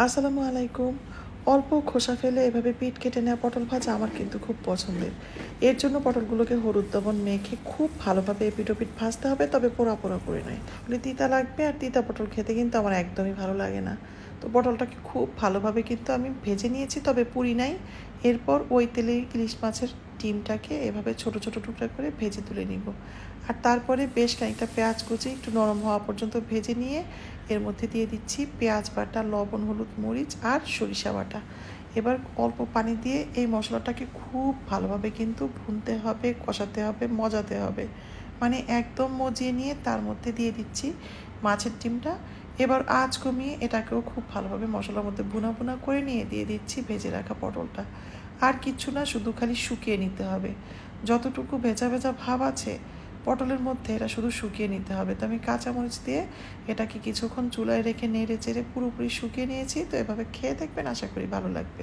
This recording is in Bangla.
আসসালামু আলাইকুম। অল্প খোসা ফেলে এভাবে পিঠ কেটে নেওয়া পটল ভাজা আমার কিন্তু খুব পছন্দের। এর জন্য পটলগুলোকে হলুদ লবণ মেখে খুব ভালোভাবে এপিঠ ওপিঠ ভাজতে হবে, তবে পোড়া পোড়া করে নয়। তাহলে তিতা লাগবে, আর তিতা পটল খেতে কিন্তু আমার একদমই ভালো লাগে না। তো পটলটাকে খুব ভালোভাবে কিন্তু আমি ভেজে নিয়েছি, তবে পুরি নাই। এরপর ওই তেলে ইলিশ মাছের ডিমটাকে এভাবে ছোট ছোট টুকরা করে ভেজে তুলে নিব। আর তারপরে বেশ খানিকটা পেঁয়াজ কুচি একটু নরম হওয়া পর্যন্ত ভেজে নিয়ে এর মধ্যে দিয়ে দিচ্ছি পেঁয়াজ বাটা, লবণ, হলুদ, মরিচ আর সরিষা বাটা। এবার অল্প পানি দিয়ে এই মশলাটাকে খুব ভালোভাবে কিন্তু ভুনতে হবে, কষাতে হবে, মজাতে হবে। মানে একদম মজিয়ে নিয়ে তার মধ্যে দিয়ে দিচ্ছি মাছের ডিমটা। এবার আঁচ কমিয়ে এটাকেও খুব ভালোভাবে মশলার মধ্যে ভুনা ভুনা করে নিয়ে দিয়ে দিচ্ছি ভেজে রাখা পটলটা। আর কিচ্ছু না, শুধু খালি শুকিয়ে নিতে হবে। যতটুকু ভেজা ভেজা ভাব আছে পটলের মধ্যে, এটা শুধু শুকিয়ে নিতে হবে। তো আমি কাঁচামরিচ দিয়ে এটাকে কিছুক্ষণ চুলায় রেখে নেড়ে চেড়ে পুরোপুরি শুকিয়ে নিয়েছি। তো এভাবে খেয়ে দেখবেন, আশা করি ভালো লাগবে।